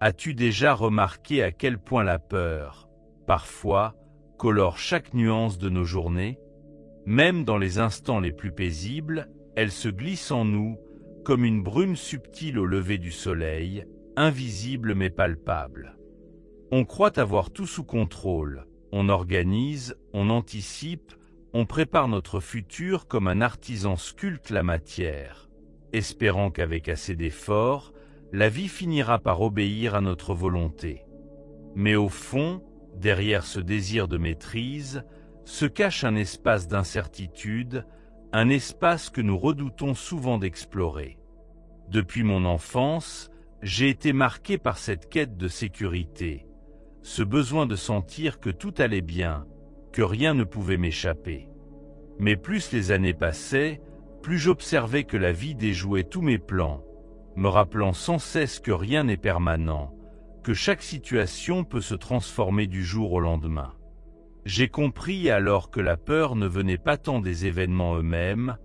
As-tu déjà remarqué à quel point la peur, parfois, colore chaque nuance de nos journées? Même dans les instants les plus paisibles, elle se glisse en nous, comme une brume subtile au lever du soleil, invisible mais palpable. On croit avoir tout sous contrôle, on organise, on anticipe, on prépare notre futur comme un artisan sculpte la matière, espérant qu'avec assez d'efforts, la vie finira par obéir à notre volonté. Mais au fond, derrière ce désir de maîtrise, se cache un espace d'incertitude, un espace que nous redoutons souvent d'explorer. Depuis mon enfance, j'ai été marqué par cette quête de sécurité, ce besoin de sentir que tout allait bien, que rien ne pouvait m'échapper. Mais plus les années passaient, plus j'observais que la vie déjouait tous mes plans, me rappelant sans cesse que rien n'est permanent, que chaque situation peut se transformer du jour au lendemain. J'ai compris alors que la peur ne venait pas tant des événements eux-mêmes,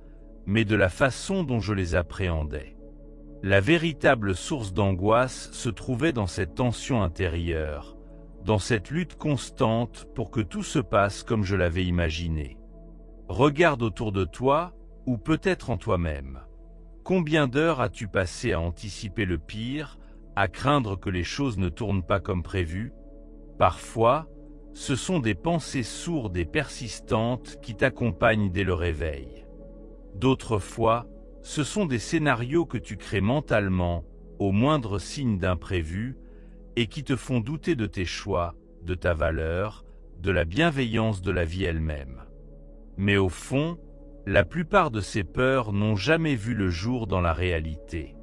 mais de la façon dont je les appréhendais. La véritable source d'angoisse se trouvait dans cette tension intérieure, dans cette lutte constante pour que tout se passe comme je l'avais imaginé. Regarde autour de toi, ou peut-être en toi-même. Combien d'heures as-tu passé à anticiper le pire, à craindre que les choses ne tournent pas comme prévu? Parfois, ce sont des pensées sourdes et persistantes qui t'accompagnent dès le réveil. D'autres fois, ce sont des scénarios que tu crées mentalement, au moindre signe d'imprévu, et qui te font douter de tes choix, de ta valeur, de la bienveillance de la vie elle-même. Mais au fond, la plupart de ces peurs n'ont jamais vu le jour dans la réalité.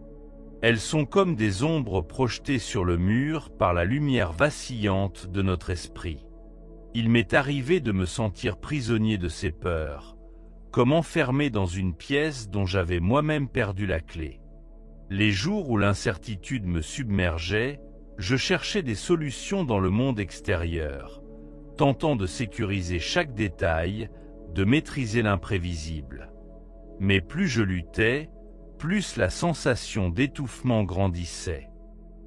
Elles sont comme des ombres projetées sur le mur par la lumière vacillante de notre esprit. Il m'est arrivé de me sentir prisonnier de ces peurs, comme enfermé dans une pièce dont j'avais moi-même perdu la clé. Les jours où l'incertitude me submergeait, je cherchais des solutions dans le monde extérieur, tentant de sécuriser chaque détail, de maîtriser l'imprévisible. Mais plus je luttais, plus la sensation d'étouffement grandissait.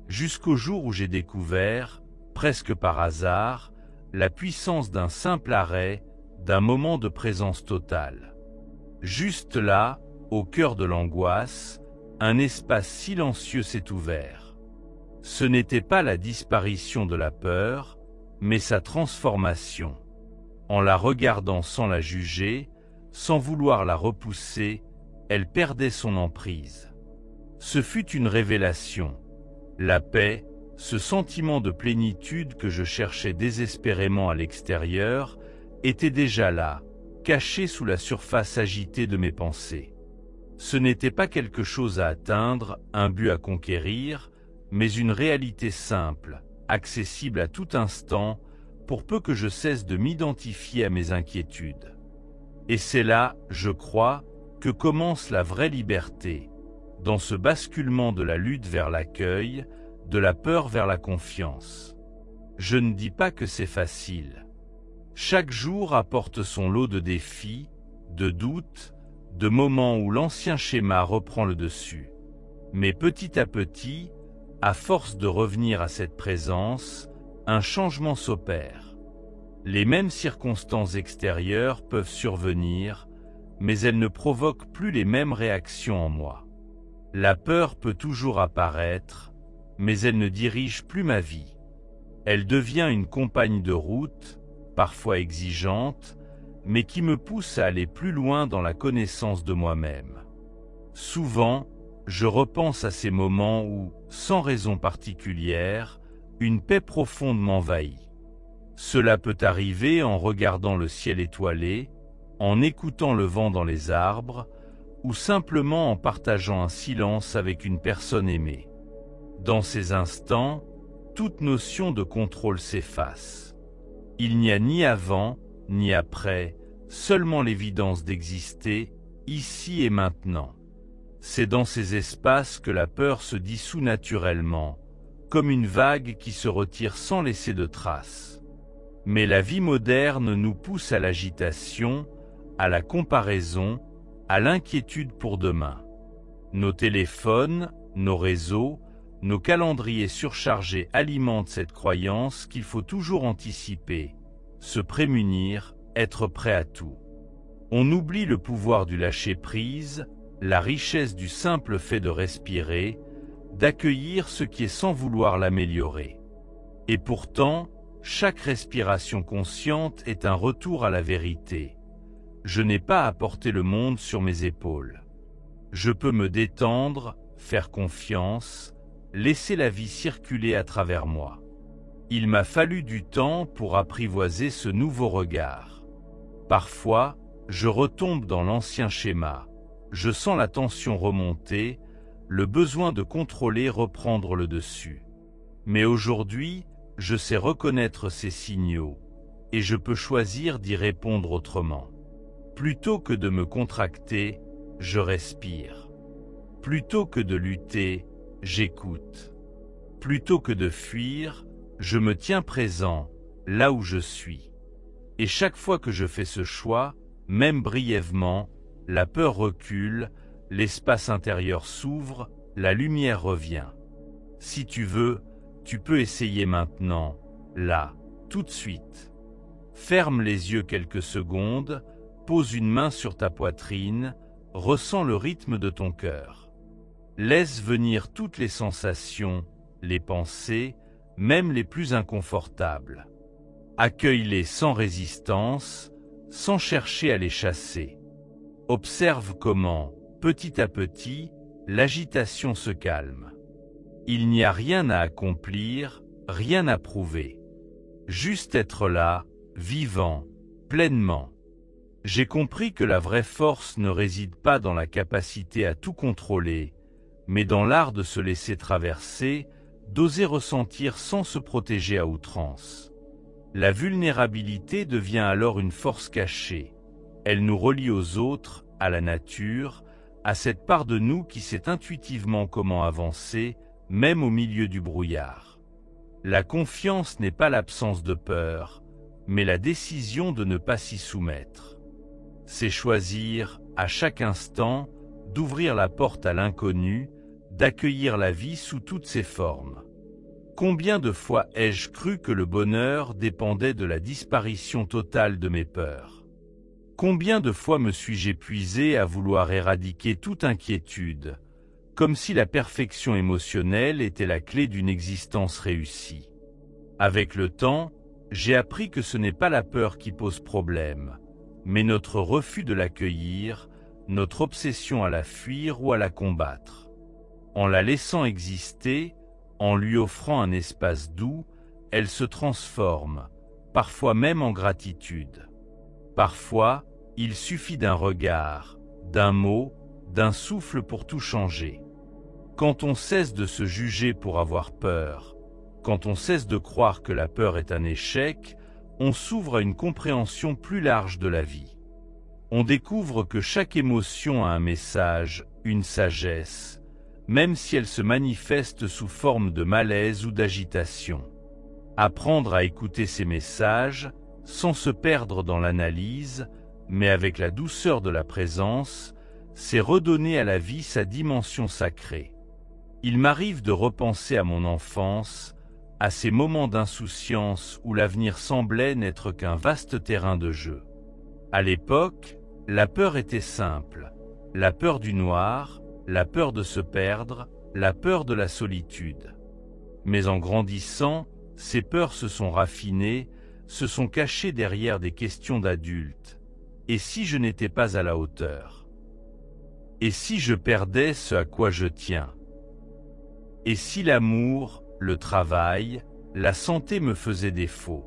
Jusqu'au jour où j'ai découvert, presque par hasard, la puissance d'un simple arrêt, d'un moment de présence totale. Juste là, au cœur de l'angoisse, un espace silencieux s'est ouvert. Ce n'était pas la disparition de la peur, mais sa transformation. En la regardant sans la juger, sans vouloir la repousser, elle perdait son emprise. Ce fut une révélation. La paix, ce sentiment de plénitude que je cherchais désespérément à l'extérieur, était déjà là, caché sous la surface agitée de mes pensées. Ce n'était pas quelque chose à atteindre, un but à conquérir, mais une réalité simple, accessible à tout instant, pour peu que je cesse de m'identifier à mes inquiétudes. Et c'est là, je crois, que commence la vraie liberté, dans ce basculement de la lutte vers l'accueil, de la peur vers la confiance. Je ne dis pas que c'est facile. Chaque jour apporte son lot de défis, de doutes, de moments où l'ancien schéma reprend le dessus. Mais petit à petit, à force de revenir à cette présence, un changement s'opère. Les mêmes circonstances extérieures peuvent survenir, mais elles ne provoquent plus les mêmes réactions en moi. La peur peut toujours apparaître, mais elle ne dirige plus ma vie. Elle devient une compagne de route, parfois exigeante, mais qui me pousse à aller plus loin dans la connaissance de moi-même. Souvent, je repense à ces moments où, sans raison particulière, une paix profonde m'envahit. Cela peut arriver en regardant le ciel étoilé, en écoutant le vent dans les arbres, ou simplement en partageant un silence avec une personne aimée. Dans ces instants, toute notion de contrôle s'efface. Il n'y a ni avant, ni après, seulement l'évidence d'exister, ici et maintenant. C'est dans ces espaces que la peur se dissout naturellement, comme une vague qui se retire sans laisser de traces. Mais la vie moderne nous pousse à l'agitation, à la comparaison, à l'inquiétude pour demain. Nos téléphones, nos réseaux, nos calendriers surchargés alimentent cette croyance qu'il faut toujours anticiper, se prémunir, être prêt à tout. On oublie le pouvoir du lâcher-prise, la richesse du simple fait de respirer, d'accueillir ce qui est sans vouloir l'améliorer. Et pourtant, chaque respiration consciente est un retour à la vérité. Je n'ai pas à porter le monde sur mes épaules. Je peux me détendre, faire confiance, laisser la vie circuler à travers moi. Il m'a fallu du temps pour apprivoiser ce nouveau regard. Parfois, je retombe dans l'ancien schéma. Je sens la tension remonter, le besoin de contrôler reprendre le dessus. Mais aujourd'hui, je sais reconnaître ces signaux, et je peux choisir d'y répondre autrement. Plutôt que de me contracter, je respire. Plutôt que de lutter, j'écoute. Plutôt que de fuir, je me tiens présent, là où je suis. Et chaque fois que je fais ce choix, même brièvement, la peur recule, l'espace intérieur s'ouvre, la lumière revient. Si tu veux, tu peux essayer maintenant, là, tout de suite. Ferme les yeux quelques secondes, pose une main sur ta poitrine, ressens le rythme de ton cœur. Laisse venir toutes les sensations, les pensées, même les plus inconfortables. Accueille-les sans résistance, sans chercher à les chasser. Observe comment, petit à petit, l'agitation se calme. Il n'y a rien à accomplir, rien à prouver. Juste être là, vivant, pleinement. J'ai compris que la vraie force ne réside pas dans la capacité à tout contrôler, mais dans l'art de se laisser traverser, d'oser ressentir sans se protéger à outrance. La vulnérabilité devient alors une force cachée. Elle nous relie aux autres, à la nature, à cette part de nous qui sait intuitivement comment avancer, même au milieu du brouillard. La confiance n'est pas l'absence de peur, mais la décision de ne pas s'y soumettre. C'est choisir, à chaque instant, d'ouvrir la porte à l'inconnu, d'accueillir la vie sous toutes ses formes. Combien de fois ai-je cru que le bonheur dépendait de la disparition totale de mes peurs? Combien de fois me suis-je épuisé à vouloir éradiquer toute inquiétude, comme si la perfection émotionnelle était la clé d'une existence réussie. Avec le temps, j'ai appris que ce n'est pas la peur qui pose problème, mais notre refus de l'accueillir, notre obsession à la fuir ou à la combattre. En la laissant exister, en lui offrant un espace doux, elle se transforme, parfois même en gratitude. Parfois, il suffit d'un regard, d'un mot, d'un souffle pour tout changer. Quand on cesse de se juger pour avoir peur, quand on cesse de croire que la peur est un échec, on s'ouvre à une compréhension plus large de la vie. On découvre que chaque émotion a un message, une sagesse, même si elle se manifeste sous forme de malaise ou d'agitation. Apprendre à écouter ces messages, sans se perdre dans l'analyse, mais avec la douceur de la présence, c'est redonner à la vie sa dimension sacrée. Il m'arrive de repenser à mon enfance, à ces moments d'insouciance où l'avenir semblait n'être qu'un vaste terrain de jeu. À l'époque, la peur était simple, la peur du noir, la peur de se perdre, la peur de la solitude. Mais en grandissant, ces peurs se sont raffinées, se sont cachées derrière des questions d'adultes. Et si je n'étais pas à la hauteur? Et si je perdais ce à quoi je tiens? Et si l'amour, le travail, la santé me faisaient défaut?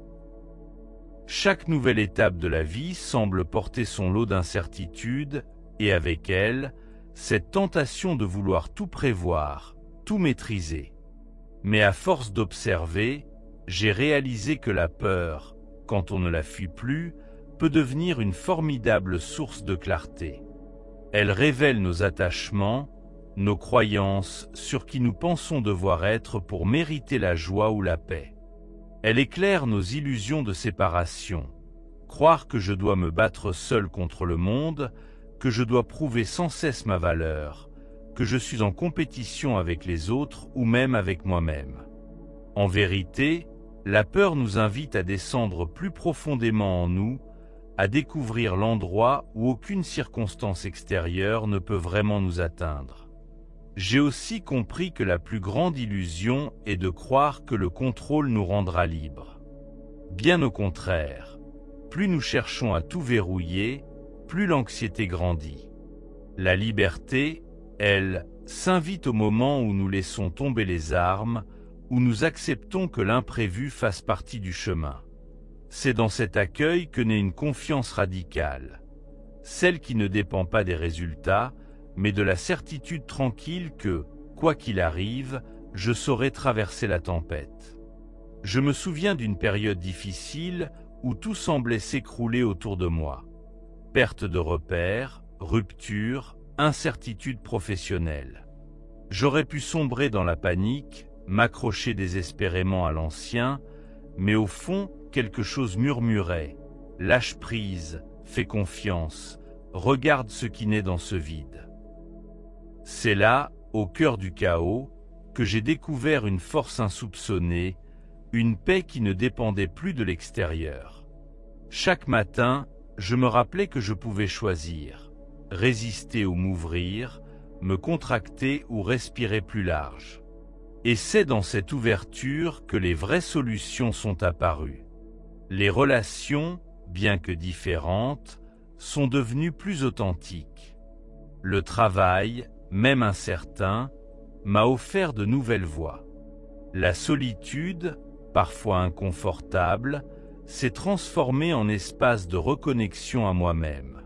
Chaque nouvelle étape de la vie semble porter son lot d'incertitudes, et avec elle, cette tentation de vouloir tout prévoir, tout maîtriser. Mais à force d'observer, j'ai réalisé que la peur, quand on ne la fuit plus, peut devenir une formidable source de clarté. Elle révèle nos attachements, nos croyances sur qui nous pensons devoir être pour mériter la joie ou la paix. Elle éclaire nos illusions de séparation. Croire que je dois me battre seul contre le monde, que je dois prouver sans cesse ma valeur, que je suis en compétition avec les autres ou même avec moi-même. En vérité, la peur nous invite à descendre plus profondément en nous, à découvrir l'endroit où aucune circonstance extérieure ne peut vraiment nous atteindre. J'ai aussi compris que la plus grande illusion est de croire que le contrôle nous rendra libres. Bien au contraire, plus nous cherchons à tout verrouiller, plus l'anxiété grandit. La liberté, elle, s'invite au moment où nous laissons tomber les armes, où nous acceptons que l'imprévu fasse partie du chemin. C'est dans cet accueil que naît une confiance radicale, celle qui ne dépend pas des résultats, mais de la certitude tranquille que, quoi qu'il arrive, je saurai traverser la tempête. Je me souviens d'une période difficile où tout semblait s'écrouler autour de moi. Perte de repères, rupture, incertitude professionnelle. J'aurais pu sombrer dans la panique, m'accrocher désespérément à l'ancien, mais au fond, quelque chose murmurait « Lâche prise, fais confiance, regarde ce qui naît dans ce vide ». C'est là, au cœur du chaos, que j'ai découvert une force insoupçonnée, une paix qui ne dépendait plus de l'extérieur. Chaque matin, je me rappelais que je pouvais choisir, résister ou m'ouvrir, me contracter ou respirer plus large. Et c'est dans cette ouverture que les vraies solutions sont apparues. Les relations, bien que différentes, sont devenues plus authentiques. Le travail, même incertain, m'a offert de nouvelles voies. La solitude, parfois inconfortable, s'est transformée en espace de reconnexion à moi-même.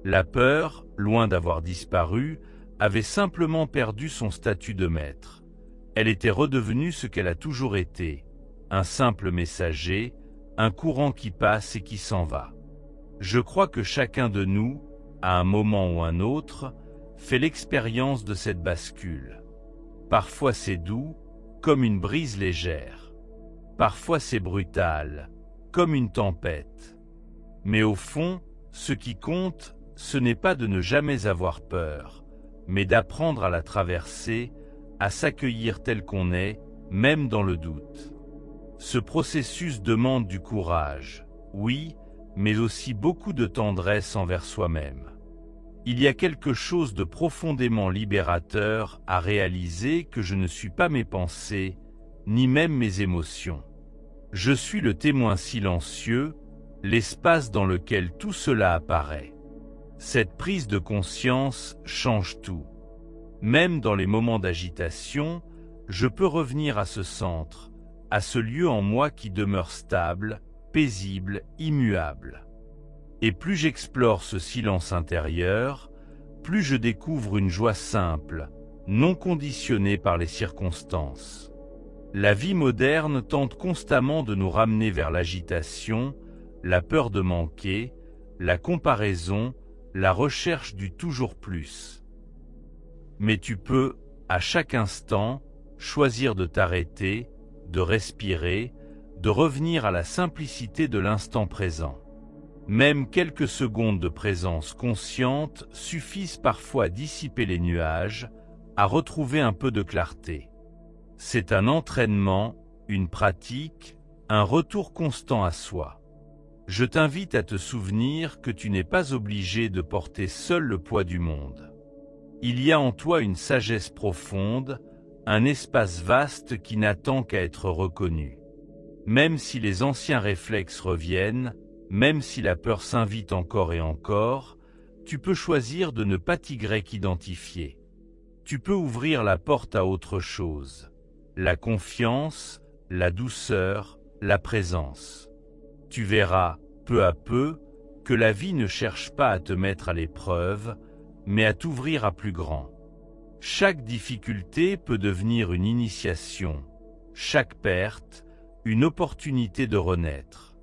La peur, loin d'avoir disparu, avait simplement perdu son statut de maître. Elle était redevenue ce qu'elle a toujours été, un simple messager, un courant qui passe et qui s'en va. Je crois que chacun de nous, à un moment ou un autre, fait l'expérience de cette bascule. Parfois c'est doux, comme une brise légère. Parfois c'est brutal, comme une tempête. Mais au fond, ce qui compte, ce n'est pas de ne jamais avoir peur, mais d'apprendre à la traverser, à s'accueillir tel qu'on est, même dans le doute. Ce processus demande du courage, oui, mais aussi beaucoup de tendresse envers soi-même. Il y a quelque chose de profondément libérateur à réaliser que je ne suis pas mes pensées, ni même mes émotions. Je suis le témoin silencieux, l'espace dans lequel tout cela apparaît. Cette prise de conscience change tout. Même dans les moments d'agitation, je peux revenir à ce centre, à ce lieu en moi qui demeure stable, paisible, immuable. Et plus j'explore ce silence intérieur, plus je découvre une joie simple, non conditionnée par les circonstances. La vie moderne tente constamment de nous ramener vers l'agitation, la peur de manquer, la comparaison, la recherche du toujours plus. Mais tu peux, à chaque instant, choisir de t'arrêter, de respirer, de revenir à la simplicité de l'instant présent. Même quelques secondes de présence consciente suffisent parfois à dissiper les nuages, à retrouver un peu de clarté. C'est un entraînement, une pratique, un retour constant à soi. Je t'invite à te souvenir que tu n'es pas obligé de porter seul le poids du monde. Il y a en toi une sagesse profonde, un espace vaste qui n'attend qu'à être reconnu. Même si les anciens réflexes reviennent, même si la peur s'invite encore et encore, tu peux choisir de ne pas t'identifier. Tu peux ouvrir la porte à autre chose. La confiance, la douceur, la présence. Tu verras, peu à peu, que la vie ne cherche pas à te mettre à l'épreuve, mais à t'ouvrir à plus grand. Chaque difficulté peut devenir une initiation, chaque perte, une opportunité de renaître.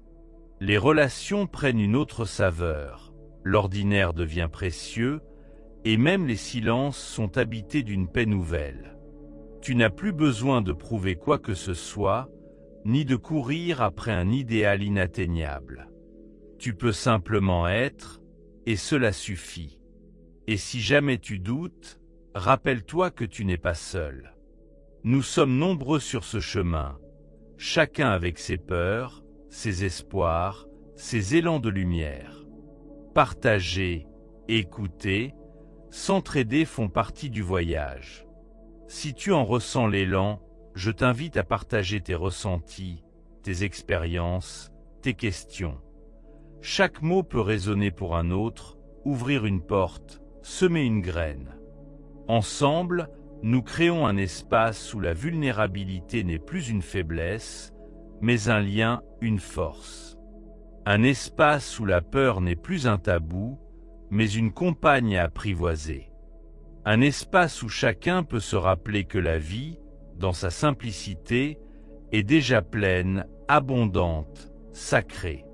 Les relations prennent une autre saveur, l'ordinaire devient précieux, et même les silences sont habités d'une paix nouvelle. Tu n'as plus besoin de prouver quoi que ce soit, ni de courir après un idéal inatteignable. Tu peux simplement être, et cela suffit. Et si jamais tu doutes, rappelle-toi que tu n'es pas seul. Nous sommes nombreux sur ce chemin, chacun avec ses peurs, ses espoirs, ses élans de lumière. Partager, écouter, s'entraider font partie du voyage. Si tu en ressens l'élan, je t'invite à partager tes ressentis, tes expériences, tes questions. Chaque mot peut résonner pour un autre, ouvrir une porte, semer une graine. Ensemble, nous créons un espace où la vulnérabilité n'est plus une faiblesse, mais un lien, une force. Un espace où la peur n'est plus un tabou, mais une compagne à apprivoiser. Un espace où chacun peut se rappeler que la vie, dans sa simplicité, est déjà pleine, abondante, sacrée.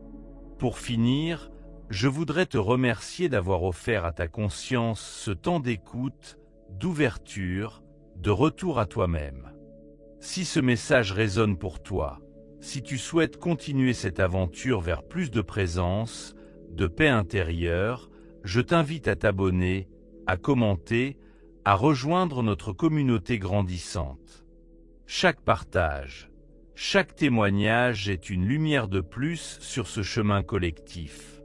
Pour finir, je voudrais te remercier d'avoir offert à ta conscience ce temps d'écoute, d'ouverture, de retour à toi-même. Si ce message résonne pour toi, si tu souhaites continuer cette aventure vers plus de présence, de paix intérieure, je t'invite à t'abonner, à commenter, à rejoindre notre communauté grandissante. Chaque partage, chaque témoignage est une lumière de plus sur ce chemin collectif.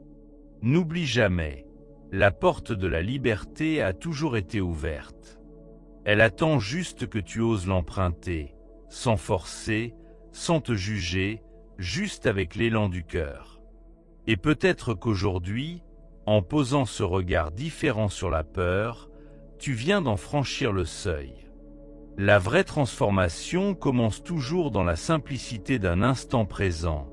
N'oublie jamais, la porte de la liberté a toujours été ouverte. Elle attend juste que tu oses l'emprunter, sans forcer, sans te juger, juste avec l'élan du cœur. Et peut-être qu'aujourd'hui, en posant ce regard différent sur la peur, tu viens d'en franchir le seuil. La vraie transformation commence toujours dans la simplicité d'un instant présent,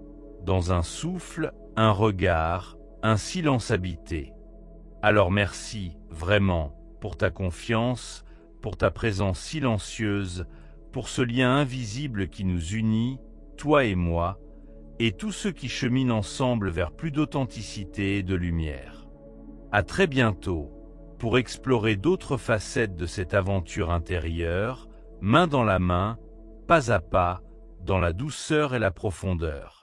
dans un souffle, un regard, un silence habité. Alors merci, vraiment, pour ta confiance, pour ta présence silencieuse, pour ce lien invisible qui nous unit, toi et moi, et tous ceux qui cheminent ensemble vers plus d'authenticité et de lumière. À très bientôt, pour explorer d'autres facettes de cette aventure intérieure, main dans la main, pas à pas, dans la douceur et la profondeur.